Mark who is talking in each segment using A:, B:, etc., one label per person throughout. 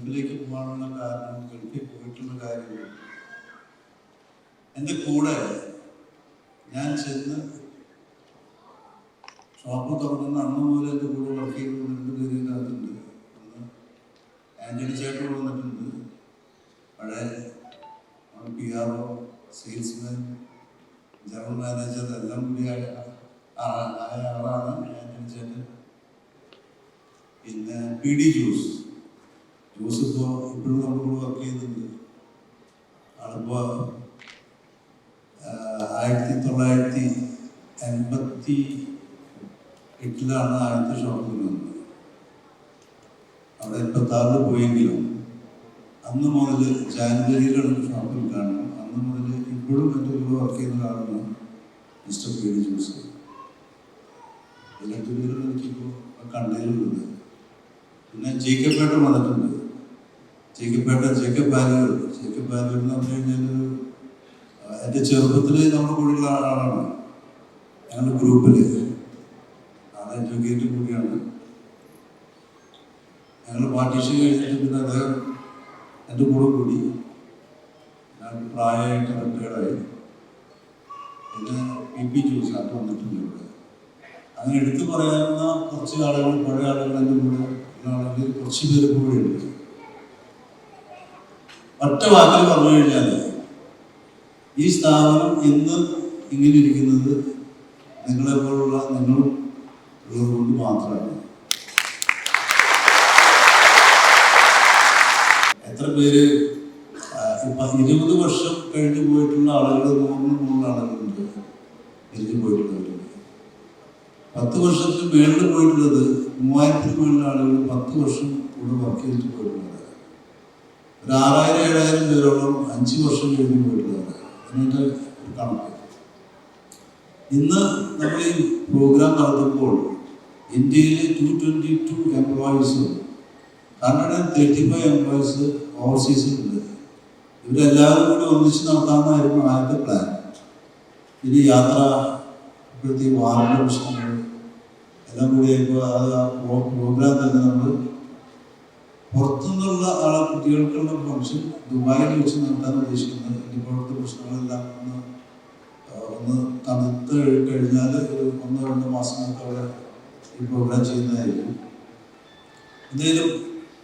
A: ഗൾഫിലേക്ക് പോകാനുള്ള കാരണം, ഗൾഫിൽ പോയിട്ടുള്ള കാര്യങ്ങൾ എൻ്റെ കൂടെ ഞാൻ ചെന്ന് ഷോപ്പ് തുറക്കുന്ന അന്ന് മുതൽ എൻ്റെ കൂടെ വർക്ക് ചെയ്യുന്ന 2 പേര് ഇതിനകത്തുണ്ട്. ഒന്ന് ആൻ്റണി ചേട്ടൻ വന്നിട്ടുണ്ട്, പഴയ PR, സെയിൽസ്മാൻ, ജനറൽ മാനേജർ എല്ലാം കൂടി ആയ ആളാണ് ആൻ്റണി ചേട്ടൻ. പിന്നെ PD ജോസ് ഇപ്പോൾ ഇപ്പോഴും നമ്മൾ വർക്ക് ചെയ്യുന്നുണ്ട്. ആളിപ്പോൾ 1988 ആദ്യത്തെ ഷോപ്പിൽ വന്നത്. അവിടെ 86 പോയെങ്കിലും അന്ന് മുതൽ ജാനുവരിയിലാണ് ഷോപ്പിൽ കാണുന്നത്. അന്ന് മുതൽ ഇപ്പോഴും എൻ്റെ കൂടെ വർക്ക് ചെയ്യുന്ന ഒരാളാണ് മിസ്റ്റർ PD ജോസ്. 2 പേരും എനിക്കിപ്പോൾ കണ്ടതിലുള്ളത്. പിന്നെ ജേക്കബ് വന്നിട്ടുണ്ട്. ജേക്കബ് ബാലുകൾ എന്ന് പറഞ്ഞു കഴിഞ്ഞാൽ എൻ്റെ ചെറുപ്പത്തിൽ നമ്മുടെ കൂടെയുള്ള ആളാണ്. ഞങ്ങളുടെ ഗ്രൂപ്പിൽ ആളെ എഡ്യൂക്കേറ്റ് കൂടിയാണ്. ഞങ്ങൾ പാർട്ടീഷൻ കഴിഞ്ഞിട്ട് പിന്നെ അദ്ദേഹം എൻ്റെ കൂടെ കൂടി. ഞാൻ പ്രായമായിട്ട് റിട്ടയർഡായി. പിന്നെ PP ജോസ് അത് വന്നിട്ടുണ്ട് ഇവിടെ. അങ്ങനെ എടുത്തു പറയാവുന്ന കുറച്ച് ആളുകൾ, പഴയ ആളുകൾ എൻ്റെ കൂടെ ആളുകൾ കുറച്ച് പേര് കൂടെയുണ്ട്. ഒറ്റ വാക്കിൽ പറഞ്ഞു കഴിഞ്ഞാൽ ഈ സ്ഥാപനം ഇന്ന് ഇങ്ങനെ ഇരിക്കുന്നത് നിങ്ങളെപ്പോലുള്ള നിങ്ങളും ഉള്ളതുകൊണ്ട് മാത്രമാണ്. എത്ര പേര് 20 വർഷം കഴിഞ്ഞു പോയിട്ടുള്ള ആളുകൾ, 100 ആളുകളുണ്ട് തിരിഞ്ഞു പോയിട്ടുള്ളവരുണ്ട്. 10 വർഷത്തിന് മേളിൽ പോയിട്ടുള്ളത് 3000-ന് മേളിൽ ആളുകൾ 10 വർഷം കൂടെ വർക്ക് ചെയ്തിട്ട് പോയിട്ടുള്ളത്. ഒരു 6000-7000 പേരോളം 5 വർഷം കഴിഞ്ഞ് പോയിട്ടുള്ളത്. അതിൻ്റെ ഒരു കണക്ക്. ഇന്ന് നമ്മൾ ഈ പ്രോഗ്രാം നടത്തുമ്പോൾ ഇന്ത്യയിൽ 222 എംപ്ലോയീസും 135 എംപ്ലോയീസ് ഓവർസീസിലുണ്ട്. ഇവരെല്ലാവരും കൂടി ഒന്നിച്ച് നടത്താമെന്നായിരുന്നു ആദ്യത്തെ പ്ലാൻ. ഇനി യാത്ര, ഇപ്പോഴത്തെ വാഹന പ്രശ്നങ്ങൾ എല്ലാം കൂടി ആയപ്പോൾ അത് ആ പ്രോഗ്രാം തന്നെ നമ്മൾ പുറത്തുനിന്നുള്ള കുട്ടികൾക്കുള്ള ഫംഗ്ഷൻ ദുബായിൽ വെച്ച് നടത്താൻ ഉദ്ദേശിക്കുന്നത്. ഇപ്പോഴത്തെ പ്രശ്നങ്ങളെല്ലാം ഒന്ന് തണുത്ത് കഴിഞ്ഞാൽ ഒരു 1-2 മാസങ്ങൾക്ക് അവിടെ ഈ പ്രോഗ്രാം ചെയ്യുന്നതായിരിക്കും. എന്തായാലും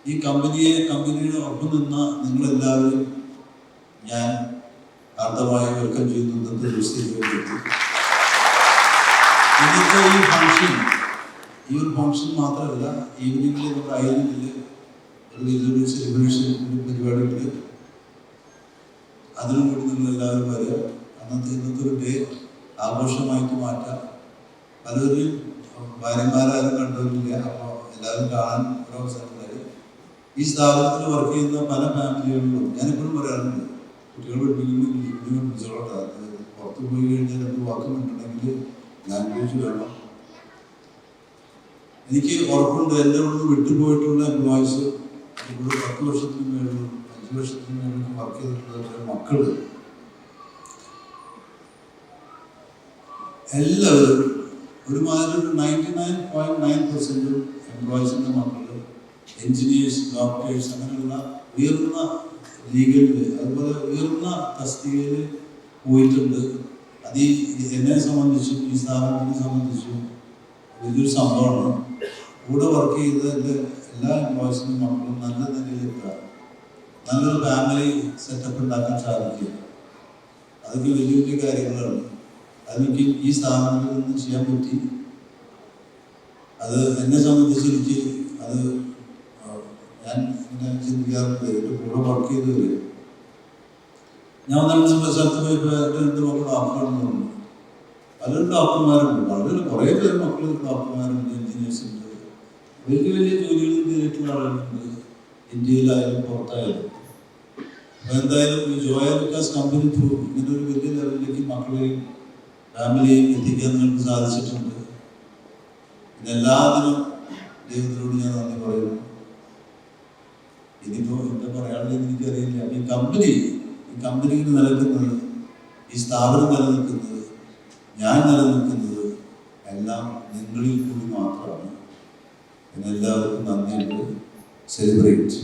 A: ഈ കമ്പനിയുടെ ഒപ്പം നിന്ന നിങ്ങളെല്ലാവരും ഞാൻ ആർദ്രമായി വെൽക്കം ചെയ്യുന്നു. ഇന്നത്തെ ദിവസത്തേക്ക് ഇന്നത്തെ ഈ ഒരു ഫംഗ്ഷൻ മാത്രമല്ല, ഈവനിങ്ങിൽ നമ്മുടെ ഐലൻഡിൽ ഒരു സെലിബ്രേഷൻ പരിപാടിയുണ്ട്. അതിനും കൂടി നിങ്ങളെല്ലാവരും വരിക. ഇന്നത്തെ ഒരു ഡേ ആഘോഷമായിട്ട് മാറ്റാം. പലരും ഭാര്യമാരും കണ്ടവരില്ല, അപ്പോൾ എല്ലാവരും കാണാൻ ഒരവസരം തരും. ഈ സ്ഥാപനത്തിൽ വർക്ക് ചെയ്യുന്ന പല ഫാമിലികളിലും ഞാനെപ്പോഴും പറയാറുണ്ട്, കുട്ടികൾ പഠിപ്പിക്കുമ്പോൾ പുറത്ത് പോയി കഴിഞ്ഞാൽ 2 വാക്ക് കണ്ടിട്ടുണ്ടെങ്കിൽ ലാംഗ്വേജ് വേണം. എനിക്ക് ഉറപ്പുണ്ട് എൻ്റെ ഉള്ളിൽ വിട്ടുപോയിട്ടുള്ള എംപ്ലോയീസ് ഇവിടെ 10 വർഷത്തിന് മേലും 5 വർഷത്തിന് മേലും വർക്ക് ചെയ്തിട്ടുള്ള മക്കള് എല്ലാവരും ഒരുമാതിരി 99.9% എംപ്ലോയീസിൻ്റെ മക്കള് എൻജിനീയേഴ്സ്, ഡോക്ടേഴ്സ്, അങ്ങനെയുള്ള ഉയർന്ന ലീഗലിൽ, അതുപോലെ ഉയർന്ന തസ്തികയിൽ പോയിട്ടുണ്ട്. അത് എന്നെ സംബന്ധിച്ചും ഈ സ്ഥാപനത്തിനെ സംബന്ധിച്ചും വലിയൊരു സംഭവമാണ്. കൂടെ വർക്ക് ചെയ്ത എല്ലാ എംപ്ലോയീസിനും മക്കളും നല്ല നിലയിലെത്തുക, നല്ലൊരു ഫാമിലി സെറ്റപ്പ് ഉണ്ടാക്കാൻ സാധിക്കുക, അതൊക്കെ വലിയ വലിയ കാര്യങ്ങളാണ്. അതെനിക്ക് ഈ സ്ഥാപനത്തിൽ നിന്ന് ചെയ്യാൻ പറ്റി. അത് എന്നെ സംബന്ധിച്ച് എനിക്ക് അത് ഞാൻ ഇങ്ങനെ ചിന്തിക്കാറുണ്ട്. എൻ്റെ കൂടെ വർക്ക് ചെയ്തവർ, ഞാൻ വന്നിട്ട് സ്ഥലത്ത് പോയപ്പോൾ എൻ്റെ 2 മക്കൾ ഡോക്ടറാണെന്ന് പറഞ്ഞു. പലരും ഡോക്ടർമാരുണ്ട്, വളരെ കുറേ പേര് മക്കൾ ഡോക്ടർമാരുണ്ട്, എൻജിനീയേഴ്സുണ്ട്, വലിയ വലിയ ജോലികളിൽ കയറിയിട്ടുള്ള ആളുകളുണ്ട്, ഇന്ത്യയിലായാലും പുറത്തായാലും. അപ്പോൾ എന്തായാലും ഈ ജോയ ലുക്കാസ് കമ്പനി ത്രൂ ഇങ്ങനെ ഒരു വലിയ ലെവലിലേക്ക് മക്കളെയും ഫാമിലിയെയും എത്തിക്കാൻ നിങ്ങൾക്ക് സാധിച്ചിട്ടുണ്ട്. പിന്നെ എല്ലാത്തിനും ദൈവത്തിനോട് ഞാൻ നന്ദി പറയുന്നു. ഇനിയിപ്പോൾ എന്താ പറയാനുള്ളത് എനിക്കറിയില്ല. ഈ കമ്പനിക്ക് നിലനിൽക്കുന്നത്, ഈ സ്ഥാപനം നിലനിൽക്കുന്നത്, ഞാൻ നിലനിൽക്കുന്നത് എല്ലാം നിങ്ങളിൽ കൂടി മാത്രമാണ്. എല്ലാവർക്കും നന്ദിയുണ്ട്. സെലിബ്രേറ്റ്.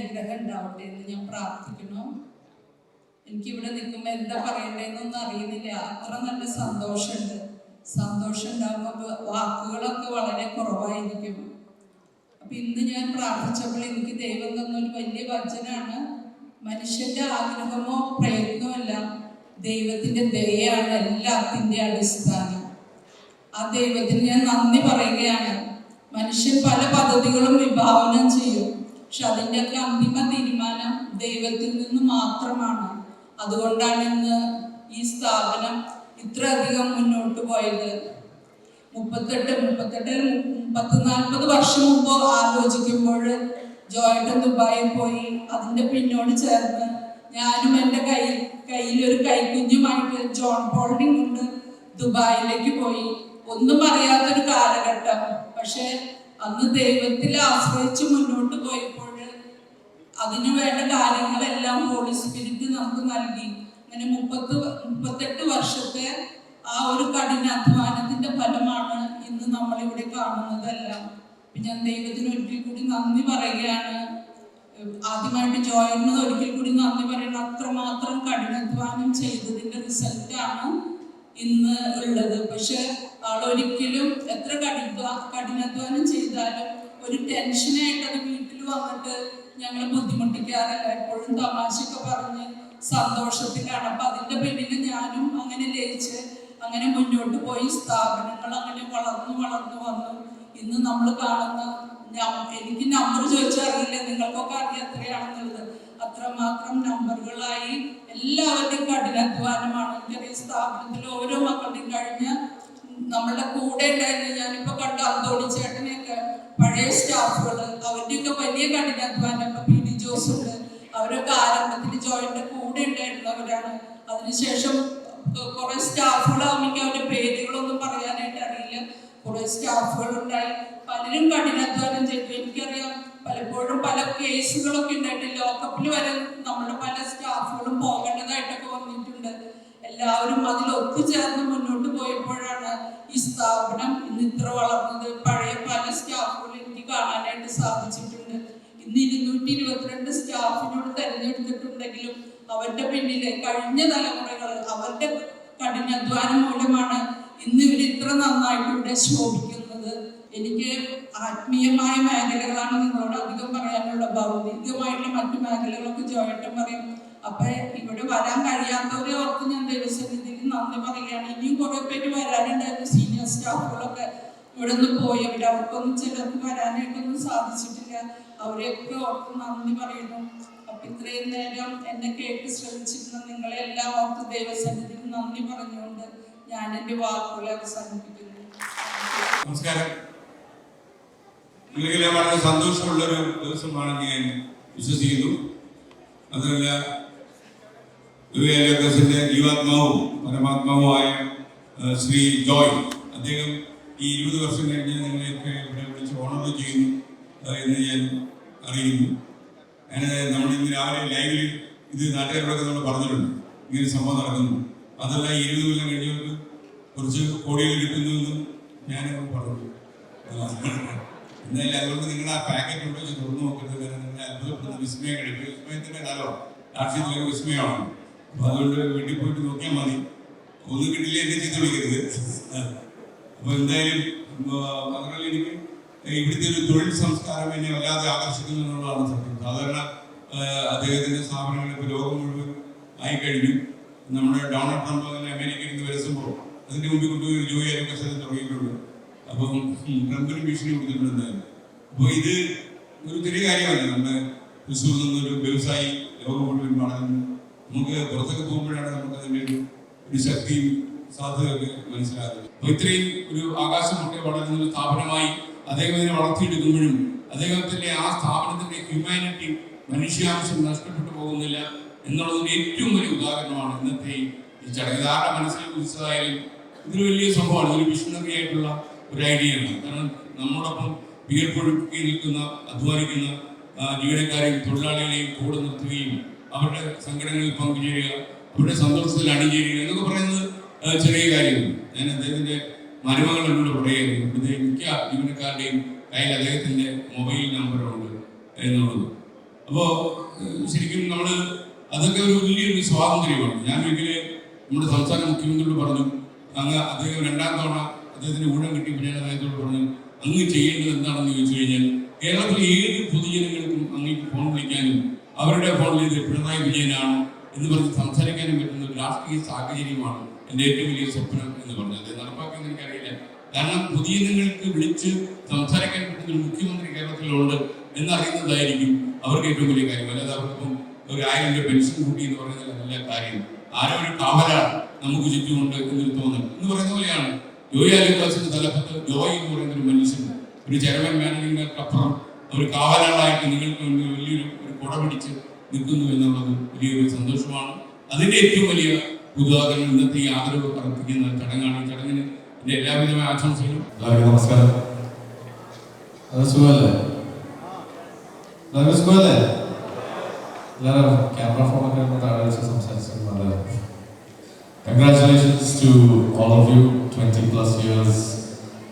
B: അനുഗ്രഹം ഉണ്ടാവട്ടെ എന്ന് ഞാൻ പ്രാർത്ഥിക്കുന്നു. എനിക്കിവിടെ നിൽക്കുമ്പോൾ എന്താ പറയണ്ടേന്നൊന്നും അറിയുന്നില്ല. അത്ര നല്ല സന്തോഷമുണ്ട്. സന്തോഷം ഉണ്ടാകുമ്പോൾ വാക്കുകളൊക്കെ വളരെ കുറവായിരിക്കും. അപ്പൊ ഇന്ന് ഞാൻ പ്രാർത്ഥിച്ചപ്പോൾ എനിക്ക് ദൈവം തന്നൊരു വലിയ വചനാണ്. മനുഷ്യന്റെ ആഗ്രഹമോ പ്രയത്നമോ അല്ല, ദൈവത്തിന്റെ ദയയാണ് എല്ലാത്തിന്റെ അടിസ്ഥാനം. ആ ദൈവത്തിന് ഞാൻ നന്ദി പറയുകയാണ്. മനുഷ്യൻ പല പദ്ധതികളും വിഭാവനം ചെയ്യും, പക്ഷെ അതിൻ്റെയൊക്കെ അന്തിമ തീരുമാനം ദൈവത്തിൽ നിന്ന് മാത്രമാണ്. അതുകൊണ്ടാണ് ഇന്ന് ഈ സ്ഥാപനം ഇത്രയധികം മുന്നോട്ട് പോയത്. 40 വർഷം മുമ്പ് ആലോചിക്കുമ്പോൾ ജോയേട്ടൻ ദുബായിൽ പോയി. അതിൻ്റെ പിന്നോട് ചേർന്ന് ഞാനും എൻ്റെ കയ്യിലൊരു കൈക്കുഞ്ഞുമായിട്ട് ജോൺ പോളിനെയും കൊണ്ട് ദുബായിലേക്ക് പോയി. ഒന്നും അറിയാത്തൊരു കാലഘട്ടം. പക്ഷെ അന്ന് ദൈവത്തിൽ ആശ്രയിച്ച് മുന്നോട്ട് പോയപ്പോൾ അതിനു വേണ്ട കാര്യങ്ങളെല്ലാം ഹോളി സ്പിരിറ്റ് നമുക്ക് നൽകി. അങ്ങനെ 38 വർഷത്തെ ആ ഒരു കഠിനാധ്വാനത്തിന്റെ ഫലമാണ് ഇന്ന് നമ്മളിവിടെ കാണുന്നതെല്ലാം. ഞാൻ ദൈവത്തിന് ഒരിക്കൽ കൂടി നന്ദി പറയുകയാണ്. ആദ്യമായിട്ട് ജോയിന് ഒരിക്കൽ കൂടി നന്ദി പറയണം. അത്രമാത്രം കഠിനാധ്വാനം ചെയ്തതിന്റെ റിസൾട്ടാണ് ഇന്ന് ഉള്ളത്. പക്ഷെ ആളൊരിക്കലും എത്ര കഠിനാധ്വാനം ചെയ്താലും ഒരു ടെൻഷനായിട്ട് അത് വീട്ടിൽ വന്നിട്ട് ഞങ്ങൾ ബുദ്ധിമുട്ടിക്കാറില്ല. എപ്പോഴും തമാശയൊക്കെ പറഞ്ഞ് സന്തോഷത്തിലാണ്. അപ്പൊ അതിന്റെ പിന്നിൽ ഞാനും അങ്ങനെ ലയിച്ച് അങ്ങനെ മുന്നോട്ട് പോയി. സ്ഥാപനങ്ങൾ അങ്ങനെ വളർന്നു വന്നു. ഇന്ന് നമ്മൾ കാണുന്ന, എനിക്ക് നമ്പർ ചോദിച്ചാൽ അറിയില്ല, നിങ്ങൾക്കൊക്കെ അറിയാം എത്രയാണെന്നുള്ളത്. അത്രമാത്രം നമ്പറുകളായി എല്ലാവരുടെയും കഠിനാധ്വാനമാണ്. എനിക്കറിയാം സ്ഥാപനത്തിൽ ഓരോ മക്കളുടെയും കഴിഞ്ഞ നമ്മളുടെ കൂടെ ഉണ്ടായിരുന്നു. ഞാനിപ്പോ കണ്ട അന്തോണി ചേട്ടനെയൊക്കെ, പഴയ സ്റ്റാഫുകൾ, അവരുടെയൊക്കെ വലിയ കഠിനാധ്വാനം. ഇപ്പൊ പി ഡി ജോസ് ഉണ്ട്, അവരൊക്കെ ആരംഭത്തിൽ ജോയിന്റെ കൂടെ ഉണ്ടായിരുന്നവരാണ്. അതിനുശേഷം കുറെ സ്റ്റാഫുകളാകുമ്പോൾ എനിക്ക് അവരുടെ പേരുകളൊന്നും പറയാനായിട്ട് അറിയില്ല. കുറെ സ്റ്റാഫുകൾ ഉണ്ടായി, പലരും കഠിനാധ്വാനം ചെയ്തു. എനിക്കറിയാം പലപ്പോഴും പല കേസുകളൊക്കെ ഉണ്ടായിട്ട് ലോക്കപ്പിൽ വരെ നമ്മുടെ പല സ്റ്റാഫുകളും പോകേണ്ടതായിട്ടൊക്കെ വന്നിട്ടുണ്ട്. എല്ലാവരും അതിൽ ഒത്തുചേർന്ന് മുന്നോട്ട് പോയപ്പോഴാണ് ഈ സ്ഥാപനം ഇന്ന് ഇത്ര വളർന്നത്. പഴയ പല സ്റ്റാഫുകൾ എനിക്ക് കാണാനായിട്ട് സാധിച്ചിട്ടുണ്ട്. ഇന്ന് 222 സ്റ്റാഫിനോട് തെരഞ്ഞെടുത്തിട്ടുണ്ടെങ്കിലും അവരുടെ പിന്നിലെ കഴിഞ്ഞ തലമുറകൾ അവരുടെ കഠിനാധ്വാനം മൂലമാണ് ഇന്ന് ഇവർ ഇത്ര നന്നായിട്ട് ഇവിടെ ശോഭിക്കുന്നത്. എനിക്ക് ആത്മീയമായ മേഖലകളാണ് നിങ്ങളോട് അധികം പറയാനുള്ള. ഭൗതികമായിട്ടുള്ള മറ്റു മേഖലകളൊക്കെ ജോയേട്ടൻ പറയും. അപ്പൊ ഇവിടെ വരാൻ കഴിയാത്തവരെ ഓർത്ത് ഞാൻ ദൈവസന്നിധിയിൽ നന്ദി പറയുകയാണ്. ഇനിയും കുറെ പേര് വരാനുണ്ടായിരുന്നു. സീനിയർ സ്റ്റാഫുകളൊക്കെ ഇവിടെ നിന്ന് പോയവർ, അവർക്കൊന്നും ചിലർക്ക് വരാനായിട്ടൊന്നും സാധിച്ചിട്ടില്ല. അവരെയൊക്കെ ഓർത്ത് നന്ദി പറയുന്നു. അപ്പൊ ഇത്രയും നേരം എന്നെ കേട്ട് ശ്രമിച്ചിരുന്ന നിങ്ങളെ എല്ലാം ഓർത്ത് ദൈവസന്നിധിയിൽ നന്ദി പറഞ്ഞുകൊണ്ട് ഞാൻ എൻ്റെ വാക്കുകളെ അവസാനിപ്പിക്കുന്നു.
C: നമസ്കാരം. നിങ്ങളെ വളരെ സന്തോഷമുള്ളൊരു ദിവസമാണ് ഞാൻ വിശ്വസിക്കുന്നു. അതല്ല, ജീവാത്മാവും പരമാത്മാവുമായ ശ്രീ ജോയ്, അദ്ദേഹം ഈ 20 വർഷം കഴിഞ്ഞ് നിങ്ങളെയൊക്കെ ഇവിടെ വിളിച്ച് ഓണർ ചെയ്യുന്നു എന്ന് ഞാൻ അറിയുന്നു. നമ്മൾ ഇന്ന് രാവിലെ ലൈവിൽ ഇത് നാട്ടുകാരോടൊക്കെ നമ്മൾ പറഞ്ഞിട്ടുണ്ട്, ഇങ്ങനെ സംഭവം നടക്കുന്നു. അതല്ല, 20 കൊല്ലം കഴിഞ്ഞവർക്ക് കുറച്ച് കോടികൾ കിട്ടുന്നുവെന്നും ഞാനൊക്കെ പറഞ്ഞു. എന്തായാലും അതുകൊണ്ട് നിങ്ങൾ ആ പാക്കറ്റ് കൊണ്ട് വെച്ച് തുറന്നു നോക്കരുത്. കാരണം നിങ്ങളെ അത്ഭുതപ്പെടുന്ന വിസ്മയം കഴിക്കും. വിസ്മയത്തിന്റെ കാലമാണ്, രാഷ്ട്രീയത്തിലൊക്കെ വിസ്മയമാണ്. അപ്പൊ അതുകൊണ്ട് വീട്ടിൽ പോയിട്ട് നോക്കിയാൽ മതി. ഒന്നും കിട്ടില്ല എന്നെ ചീത്ത വിളിക്കരുത്. അപ്പൊ എന്തായാലും മാത്രമല്ല, എനിക്ക് ഇവിടുത്തെ ഒരു തൊഴിൽ സംസ്കാരം എന്നെ വല്ലാതെ ആകർഷിക്കുന്നു എന്നുള്ളതാണ് സത്യം. സാധാരണ അദ്ദേഹത്തിന്റെ സ്ഥാപനങ്ങൾ ഇപ്പോൾ ലോകം മുഴുവൻ ആയിക്കഴിഞ്ഞു. നമ്മുടെ ഡൊണാൾഡ് ട്രംപ് അങ്ങനെ അമേരിക്കയിൽ നിന്ന് വരുമ്പോൾ അതിന്റെ മുമ്പിൽ കൊണ്ടുപോയി ഒരു ജോലി അയൽക്കസരം തുടങ്ങിയിട്ടുണ്ട്. അപ്പം ട്രംപിന് ഭീഷണി കൊടുത്തിട്ടുണ്ടായിരുന്നു. അപ്പോൾ ഇത് ഒരു ചെറിയ കാര്യമല്ല. നമ്മുടെ തൃശ്ശൂർ നിന്നൊരു വ്യവസായി ലോകം മുഴുവൻ വളർന്നു. നമുക്ക് പുറത്തൊക്കെ പോകുമ്പോഴാണ് നമുക്ക് അതിൻ്റെ ഒരു ശക്തിയും സാധ്യതയൊക്കെ മനസ്സിലാകുന്നത്. അപ്പോൾ ഇത്രയും ഒരു ആകാശമൊക്കെ വളരുന്ന ഒരു സ്ഥാപനമായി അദ്ദേഹം ഇതിനെ വളർത്തിയെടുക്കുമ്പോഴും അദ്ദേഹത്തിന്റെ ആ സ്ഥാപനത്തിന്റെ ഹ്യൂമാനിറ്റി, മനുഷ്യാംശം നഷ്ടപ്പെട്ടു പോകുന്നില്ല എന്നുള്ളതിന്റെ ഏറ്റവും വലിയ ഉദാഹരണമാണ് ഇന്നത്തെ ഈ ചടങ്ങ്. ആരുടെ മനസ്സിൽ കുറിച്ചതായാലും ഇതൊരു വലിയ സംഭവമാണ്. ഇതൊരു വിഷണറി ആയിട്ടുള്ള ഒരു ഐഡിയയാണ്. കാരണം നമ്മോടൊപ്പം വിയർപ്പൊഴുക്കി നിൽക്കുന്ന, അധ്വാനിക്കുന്ന ജീവനക്കാരെയും തൊഴിലാളികളെയും കൂടെ നിർത്തുകയും അവരുടെ സംഘടനകളിൽ പങ്കുചേരുക, അവരുടെ സന്തോഷത്തിൽ അണിചേരുക എന്നൊക്കെ പറയുന്നത് ചെറിയ കാര്യമാണ്. ഞാൻ അദ്ദേഹത്തിന്റെ മരുമകളോട് പറയുകയായിരുന്നു, ഇവിടുത്തെ മിക്ക ജീവനക്കാരുടെയും കയ്യിൽ അദ്ദേഹത്തിന്റെ മൊബൈൽ നമ്പറുണ്ട് എന്നുള്ളത്. അപ്പോൾ ശരിക്കും നമ്മൾ അതൊക്കെ ഒരു വലിയൊരു സ്വാതന്ത്ര്യമാണ്. ഞാൻ ഒരിക്കലും നമ്മുടെ സംസ്ഥാന മുഖ്യമന്ത്രിയോട് പറഞ്ഞു, അങ്ങ് അദ്ദേഹം 2ാം തവണ അദ്ദേഹത്തിന് ഊഴം കിട്ടി പിന്നീട് അദ്ദേഹത്തോട് പറഞ്ഞു, അങ്ങ് ചെയ്യേണ്ടത് എന്താണെന്ന് ചോദിച്ചു കഴിഞ്ഞാൽ കേരളത്തിലെ ഏത് പൊതുജനങ്ങൾക്കും അങ്ങേക്ക് ഫോൺ വിളിക്കാനും അവരുടെ ഫോണിൽ ഇത് പിണറായി വിജയനാണ് എന്ന് പറഞ്ഞ് സംസാരിക്കാനും പറ്റുന്ന ഒരു രാഷ്ട്രീയ സാഹചര്യമാണ് എൻ്റെ ഏറ്റവും വലിയ സ്വപ്നം എന്ന് പറഞ്ഞത്. അത് നടപ്പാക്കാൻ എനിക്കറിയില്ല. കാരണം പൊതുജനങ്ങൾക്ക് വിളിച്ച് സംസാരിക്കാൻ പറ്റുന്ന ഒരു മുഖ്യമന്ത്രി കേരളത്തിലുണ്ട് എന്നറിയുന്നതായിരിക്കും അവർക്ക് ഏറ്റവും വലിയ കാര്യം. അല്ലാതെ അവർക്കിപ്പം ഒരു 1000 രൂപ പെൻഷൻ കൂട്ടി എന്ന് പറയുന്നത് നല്ല കാര്യം. ആരോ ഒരു കാവലാണ് നമുക്ക് ചുറ്റുമുണ്ട് എന്നൊരു തോന്നൽ എന്ന് പറയുന്ന പോലെയാണ് ജോയി ആലുക്കാസിന്റെ തലപ്പത്ത് ജോയി എന്ന് പറയുന്ന ഒരു മനുഷ്യൻ, ഒരു ചെയർമാൻ മാനേജിംഗിനപ്പുറം ഒരു കാവലാളായിട്ട് നിങ്ങൾക്ക് മുന്നിൽ വലിയൊരു കുട പിടിച്ച് നിൽക്കുന്നു എന്നുള്ളത് വലിയൊരു സന്തോഷമാണ്. അതിന്റെ ഏറ്റവും വലിയ ഉദാഹരണം ഇന്നത്തെ ഈ ആദരവ് അർപ്പിക്കുന്ന ചടങ്ങാണ്. ഈ ചടങ്ങിന് എൻ്റെ എല്ലാവിധമായ ആശംസകളും.
D: എല്ലാവർക്കും നമസ്കാരം. സുഖമല്ലേ? എല്ലാവർക്കും സുഖമല്ലേ? എല്ലാവരും ക്യാമറ ഫോണൊക്കെ താഴെ വെച്ച് സംസാരിച്ചു. Congratulations to all of you. 20+ years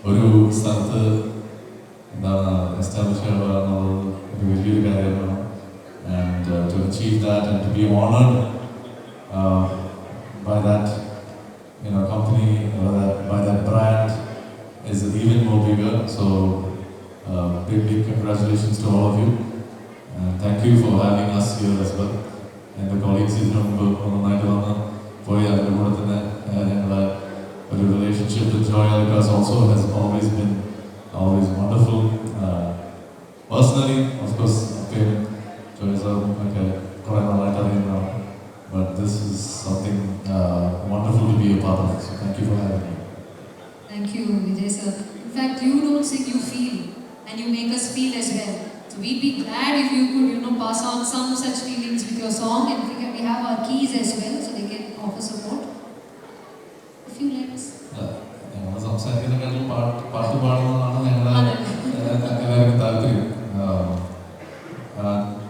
D: ഒരു സ്ഥലത്ത് എന്താണ് എസ്റ്റാബ്ലിഷ് ചെയ്യുക ഒരു വലിയൊരു കാര്യമാണ്. And to achieve that and to be honoured by that company or by that brand is even more bigger. So big congratulations to all of you, and thank you for having us here as well. And the colleagues in the room ഒന്നായിട്ട് വന്ന് പോയി അതിൻ്റെ കൂടെ തന്നെ ഞങ്ങളുടെ ഒരു relationship with Joy Alucas also has always been wonderful. Personally, of course, Joy sir ഒക്കെ കുറേ നാളായിട്ട് അറിയുന്നതാണ്. But this is something wonderful to be a part of. So thank you for having me.
E: Thank you, Vijay sir. In fact, you don't sing, you feel, and you make us feel as well. So we'd be glad if you could, pass on some such feelings with your song. And we have our keys as well, so they can offer support. A few lines.
D: ഞങ്ങൾ സംസാരിക്കുന്നതിനെക്കാളും പാട്ട് പാടുന്നതാണ് ഞങ്ങളുടെ എല്ലാവർക്കും താല്പര്യം.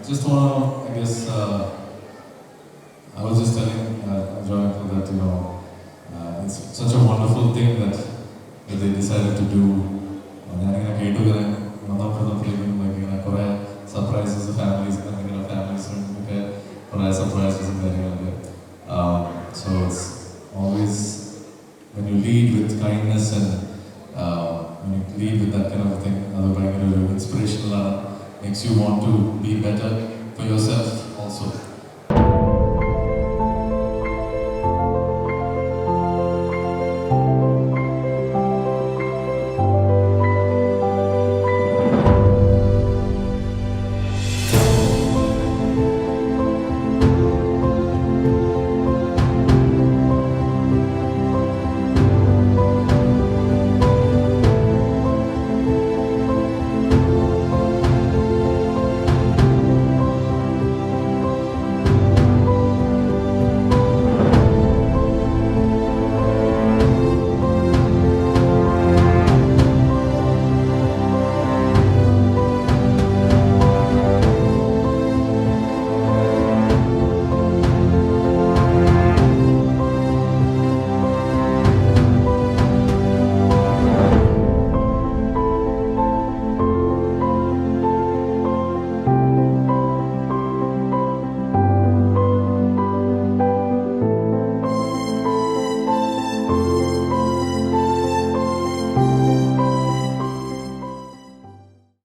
D: Just want to, I guess, I was just telling Joy that it's such a wonderful thing that they decided to do. ഞാനിങ്ങനെ കേട്ടു വന്നപ്പോഴത്തേക്കും കുറേ surprises ഫാമിലീസിനൊക്കെ കുറേ സർപ്രൈസസും കാര്യങ്ങളൊക്കെ. So it's always when you lead with kindness and when you lead with that kind of thing, അത് ഭയങ്കര ഒരു ഇൻസ്പിറേഷണലാണ്. Makes you want to be better for yourself also.